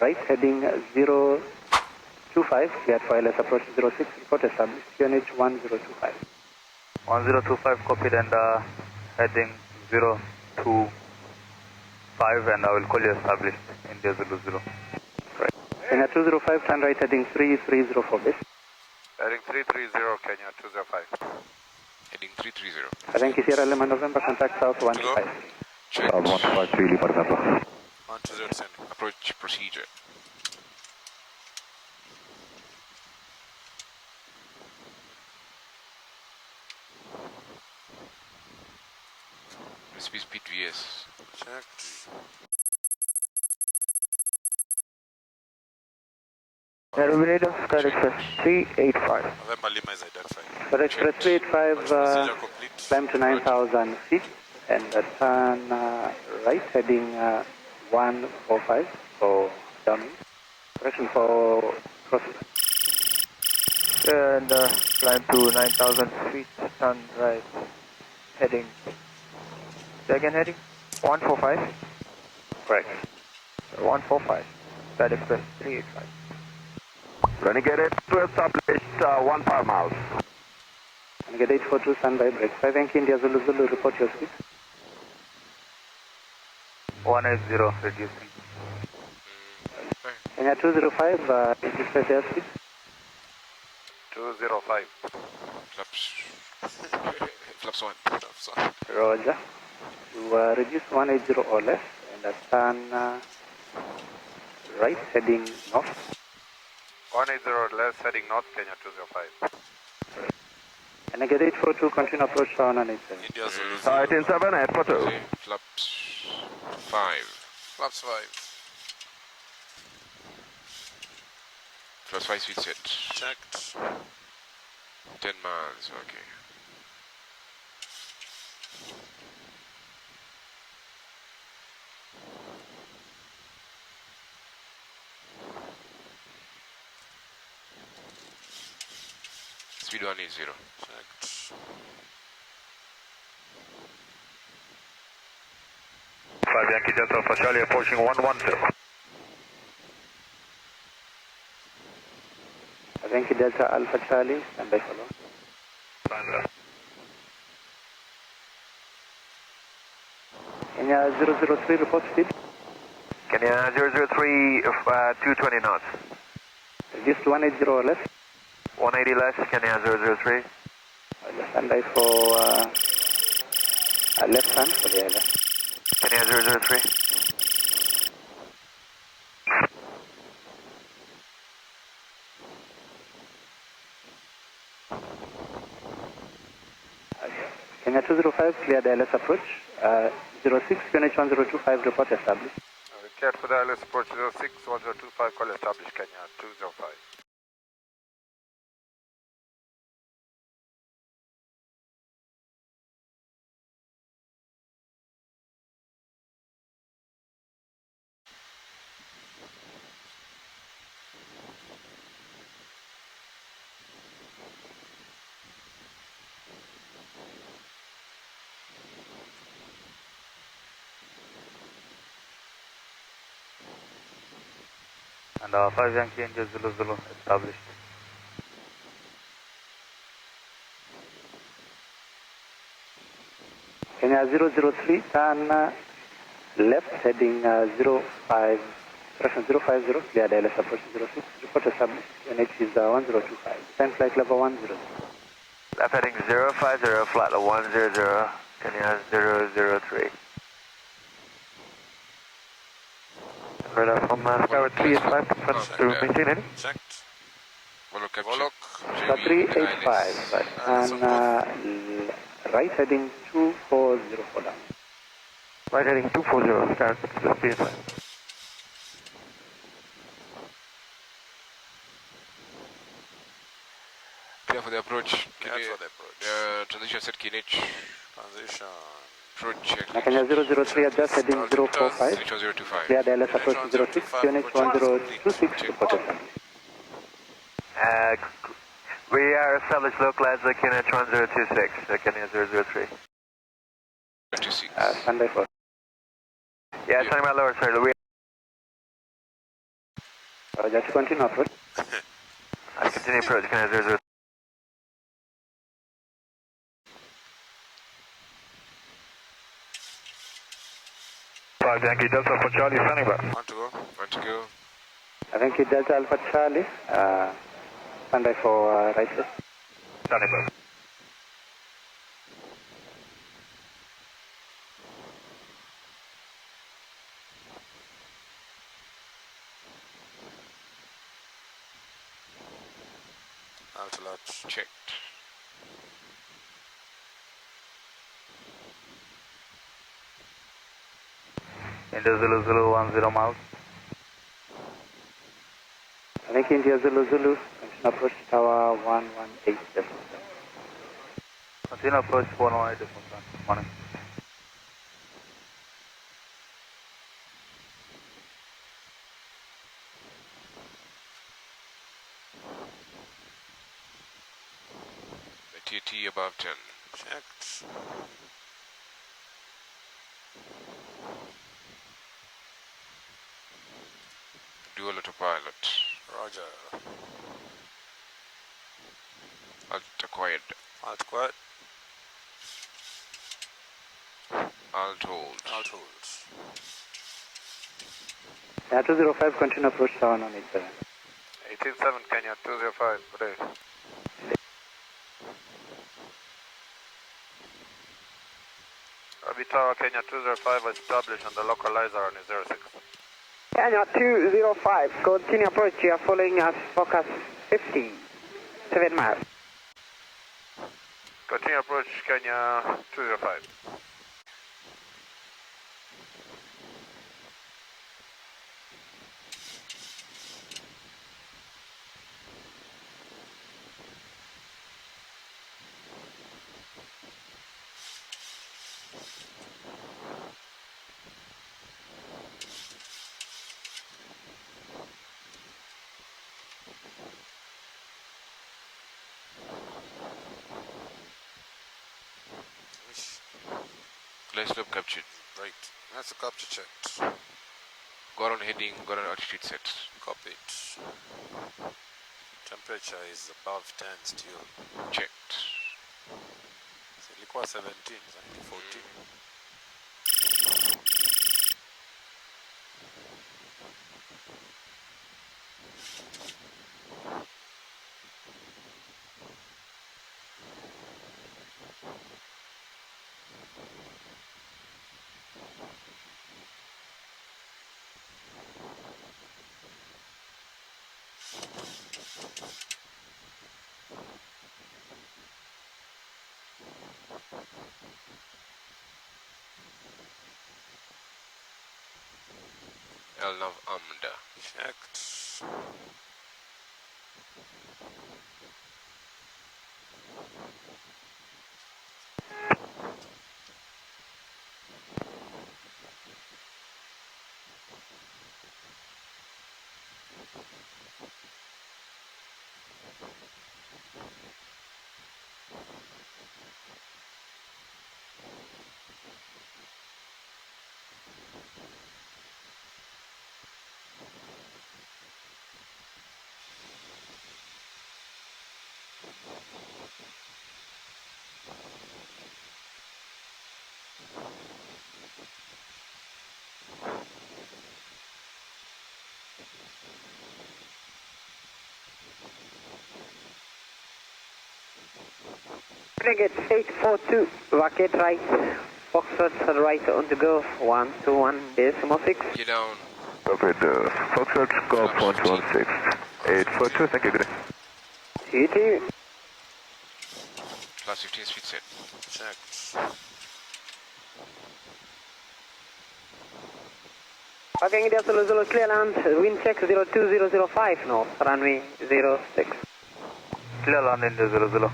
right heading 025, cleared for ILS approach 06, report established, QNH 1025. 1025 copied and heading 025 and I will call you established, India Zulu Zulu. Right. Kenya 205, turn right heading 330 for base. Heading 330, Kenya 205. Heading 330. Thank you, Sierra Lima November, contact south 153. Check. 153, Lima November. 120 descending. Approach procedure. Recipe speed VS. Checked. Nairobi radar, Sky Express 385. November Lima is identified. Sky Express 385, climb to 9,000 feet and turn right heading 145 for downwind. Correction for crossing. And climb to 9,000 feet, turn right heading. Second heading 145. Correct. 145. Sky Express 385. Renegade 8 to establish 15 miles. Renegade 842, standby brakes. 5 Yankee India Zulu Zulu, report your speed. 180, reducing. Kenya 205, register airspeed. 205. Flaps. Flaps 1. Flaps 1. Roger. To reduce 180 or less and turn right heading north. 180 or less, heading north, Kenya 205. Renegade 842, continue approach to 187. India Zulu. 187, 842. Flaps 5. Flaps 5. Flaps 5 speed set. Checked. 10 miles, okay. Speed 180. Checked. Five Yankee Delta Alpha Charlie approaching 110. Yankee Delta Alpha Charlie, standby follow. Kenya 003, report speed. Kenya 003, 220 knots. Reduce to 180 or less. 180 less, Kenya 003. Standby for left hand for the island. Kenya 003. Kenya 205, clear the ILS approach. 06, QNH 1025, report established. Cleared for the ILS approach 06, 1025, call established, Kenya 205. And 5 Yankee India Zulu Zulu established. Kenya 003, turn left heading 05, correction 050, clear the ILS approach 06, report established, QNH is 1025, descend flight level 10. Left heading 050, flight level 100, Kenya 003. Radar from Skyward 385, confirm to maintain heading. Checked. Volok capture. Volok. 385, and right heading 240 for down. Right heading 240, start 385. Clear for the approach. Cleared for the approach. Transition set KNH. Transition. Approach check. Kenya 003, adjust heading 045. Transition 025. Clear the ILS approach 06, QNH 1026, report established. We are established local as the Kenya 1026, Kenya 003. 26. Standby for. Yeah, standing by lower, sir. Just continue approach. I continue approach, Kenya 00. Yankee Delta for Charlie, standing by. Want to go? Want to go? I think it Delta Alpha Charlie. Standby for right left. Standing by. Alert. Checked. India Zulu Zulu 10 miles. I think India Zulu Zulu. Continue approach tower 118. Continue approach 118. Morning. The TT above 10. Checked. Dual autopilot. Roger. Alt acquired. Alt quiet. Alt hold. Alt hold. Yeah, 205, continue approach tower 187. 187 Kenya 205, good day. Rabi Tower Kenya 205 established on the localizer on 06. Kenya 205, continue approach, you are following us, focus 50, 7 miles. Continue approach Kenya 205. Glide slope captured. Right. That's the capture checked. Got on heading, got on altitude set. Copy it. Temperature is above 10 still. Checked. So ilikuwa 17, sasa 14. Elnav Amda. Checked. Frigate 842, rocket right, Foxtrot right on the go, 121.6. Get down. Perfect. Foxtrot Golf 116. 842, thank you, good day. CT. Plus 15 speed set. Checked. Okay, India Zulu Zulu clear land, wind check 02005 north, runway 06. Clear land India Zulu Zulu.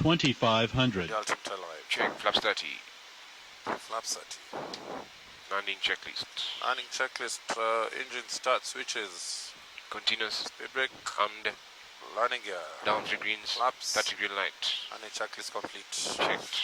The Alton tail right. Check flaps 30. Flaps 30. Landing checklist. Landing checklist, engine start switches. Continuous. Speed brake. Armed. Landing gear. Down 3 greens. Flaps. 30 green light. Landing checklist complete. Checked.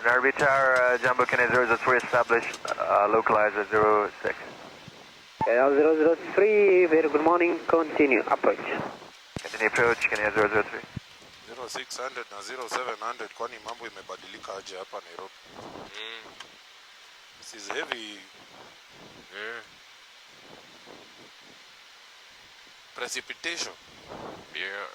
Nairobi Tower, Jumbo Kenya 003 established, localizer 06. Kenya 003, very good morning, continue, approach. Continue approach, Kenya 003. 0600 na 0700 kwani mambo imebadilika aje hapa Nairobi? This is heavy. Precipitation. Yeah.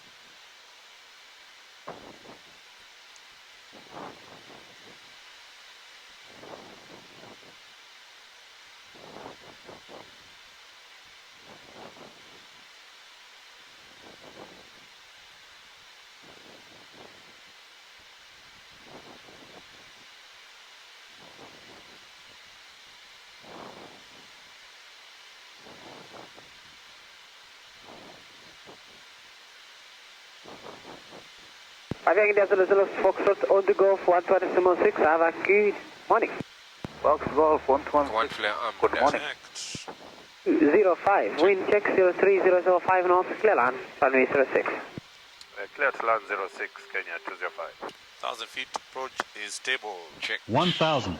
Aviating India 00 Foxtrot on the Gulf 120.6, have a good morning. Fox Golf 121. One flare arm. Good morning. Checked. 05, wind check 03005 north, clear land, runway 06. Clear to land 06, Kenya 205. 1,000 feet approach is stable. Check. 1,000.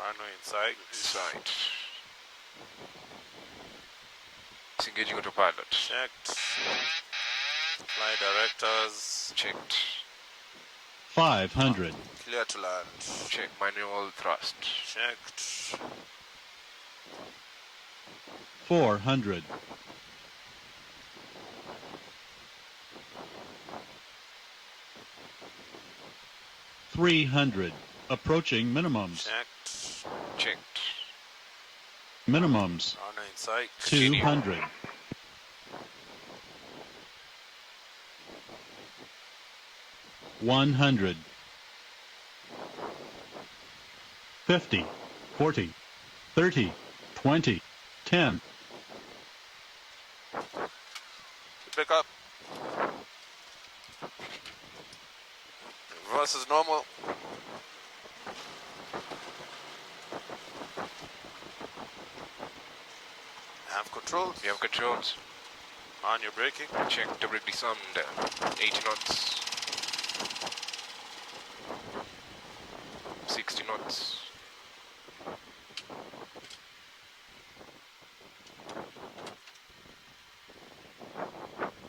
Runway in sight. Sight. Disengaging autopilot. Checked. Flight directors. Checked. 500. Clear to land. Check manual thrust. Checked. 400. 300. Approaching minimums. Checked. Checked. Minimums. Runway in sight. 200. 100. 50. 40. 30. 20. 10. Pick up. Reverse is normal. Have controls. We have controls. On your braking. Check to brake disarmed. 80 knots. 60 knots.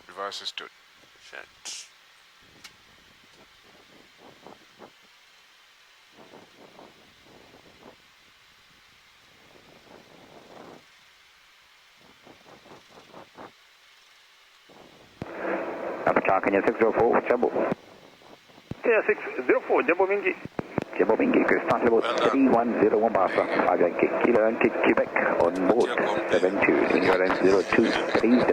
Reverse is stood. Checked. Kenya 604, Jumbo. Kenya 604, Jumbo Mingi. Jumbo Mingi, start level 310 Mombasa. Aviating Kilo and Quebec on board 72, endurance 0230.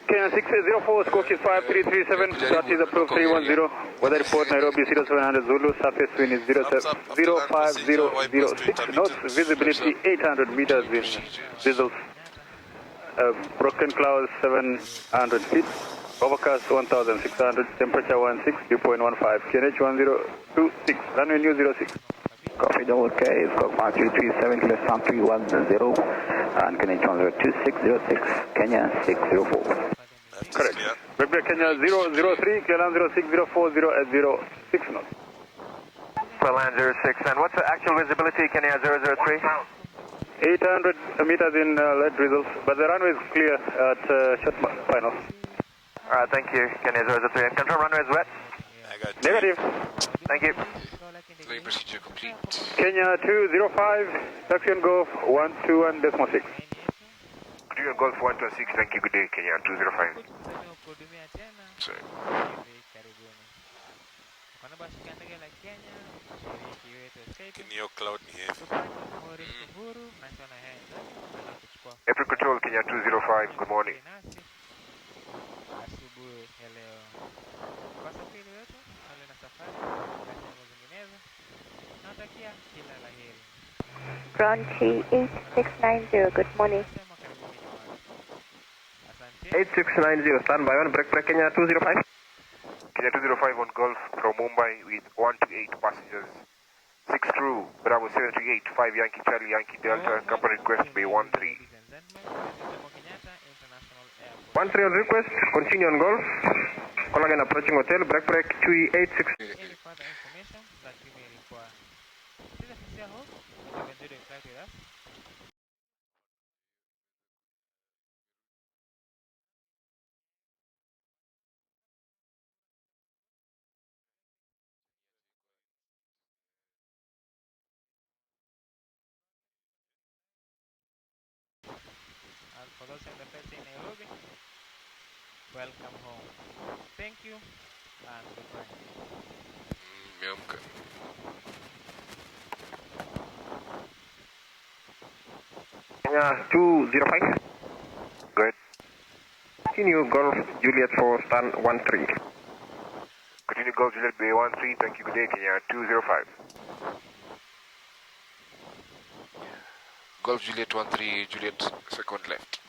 Kenya 604, scope is 5337, start is approved 310. Weather report Nairobi 0700 Zulu, surface wind is 05006 knots, visibility 800 meters in visuals. Broken clouds 700 feet, overcast 1600, temperature 16, dew point 15, QNH 1026, runway new 06. Copy, double K, Scope 5337, Kilo Star 310, and QNH 102606, Kenya 604. Correct. Weber Kenya 003, clear land 06040 at 06 knots. Clear land 06, and what's the actual visibility, Kenya 003? 800 meters in lead results, but the runway is clear at short final. Alright, thank you, Kenya 003, and confirm runway is wet? Negative. Thank you. Landing procedure complete. Kenya 205, taxi and go 121.6. Continue Golf 126, thank you, good day, Kenya 205. Sorry. Kenyo cloud ni heavy. April Control, Kenya 205, good morning. Ground 38690, good morning. 8690, stand by 1, break Kenya 205. Kenya 205 on Gulf from Mumbai with 128 passengers. 6 crew, Bravo 738, 5 Yankee Charlie, Yankee Delta, company request Bay 13. 13 on request, continue on Gulf. Call again approaching hotel, break 286. Any further information that you may require. This is a sincere hope that you enjoyed your flight with us. And for those in the flight in Nairobi, welcome home. Thank you and goodbye. Miamka. Kenya 205. Good. Continue Golf Juliet for stand 13. Continue Gulf Juliet Bay 13, thank you, good day, Kenya 205. Golf Juliet 13, Juliet second left.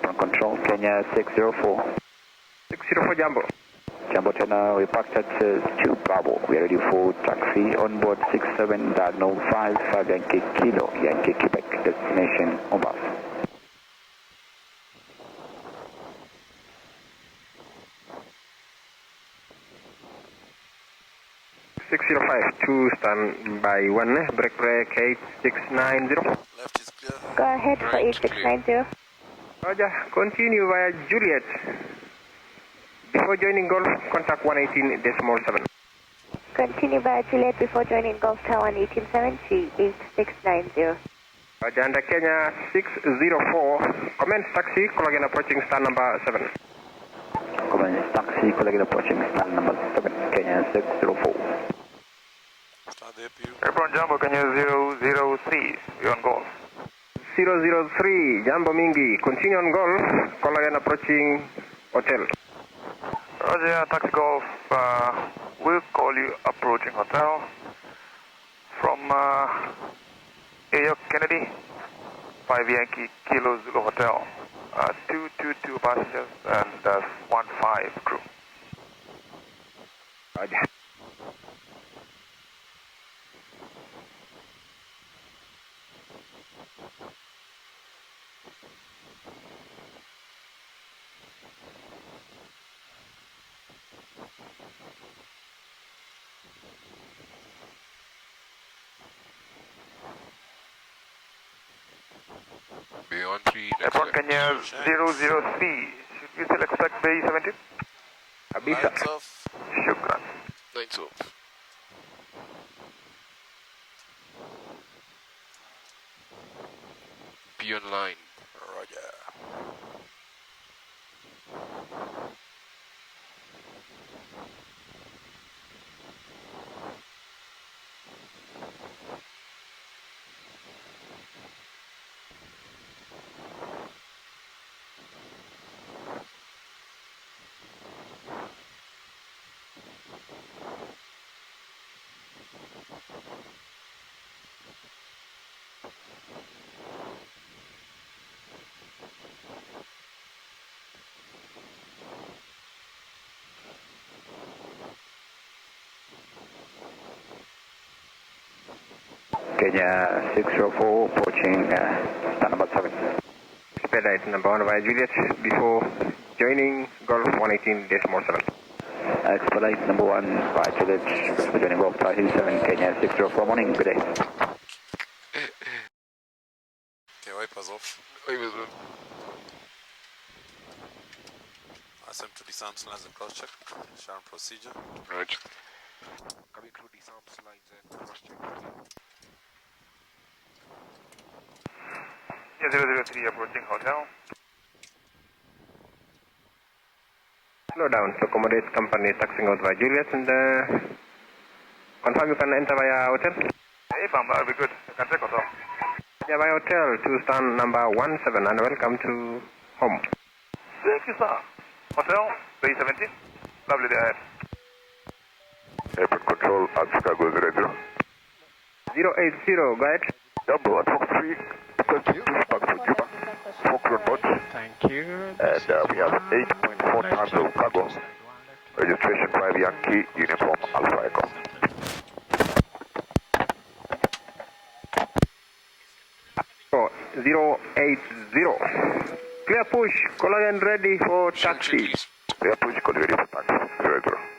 From control, Kenya 604. 604 Jumbo. Jumbo China, we parked at 2 Bravo. We are ready for taxi on board 67 Diagonal 5 Yankee Kilo, Yankee Quebec, destination Ombas. to stand by 1, break 8690. Left is clear. Go ahead for 8690. Roger, continue via Juliet. Before joining Golf, contact 118.7. Continue by Juliet before joining Golf Tower 187 to 8690. Roger, under Kenya 604. Commence taxi, call again approaching stand number 7. Commence taxi, call again approaching stand number 7, Kenya 604. Start the APU. Airborne Jumbo, Kenya 003, you're on Gulf. 003, Jumbo Mingi, continue on Golf, call again approaching hotel. Roger, taxi Golf, we'll call you approaching hotel from AO Kennedy, 5 Yankee Kilo Zulu Hotel. 222 passengers and 15 crew. Roger. Bay 13, Airport Kenya 003, should we still expect Bay 17? Abisa. Lights off. Shukran. lights off. Be online. Roger. Kenya 604, approaching stand number 7. Expedite number 1 via Juliet before joining Golf 118.7. Expedite number 1 by Juliet, before joining Golf 7, Kenya 604, morning, good day. Okay, wipers off. Ask them to descend, lens and cross check. Sharon procedure. Roger. Coming through these arms lines and cross check. Yeah, 003 approaching hotel. Slow down to accommodate company taxing out by Juliet and confirm you can enter via hotel? Hey, Bam, that'll be good. You can take hotel. Yeah, via hotel to stand number 17 and welcome to home. Thank you, sir. Hotel, Bay 17. Lovely day ahead. Airport control at Chicago 00. 080, go ahead. Number 143, request to push back to Juba, Falkland Boats. Thank you. And we have 8.4 tons of cargo. Registration 5 Yankee, uniform Alpha Echo. Oh, 080. Clear push, Collision ready for taxi. Clear push, ready for taxi. 00.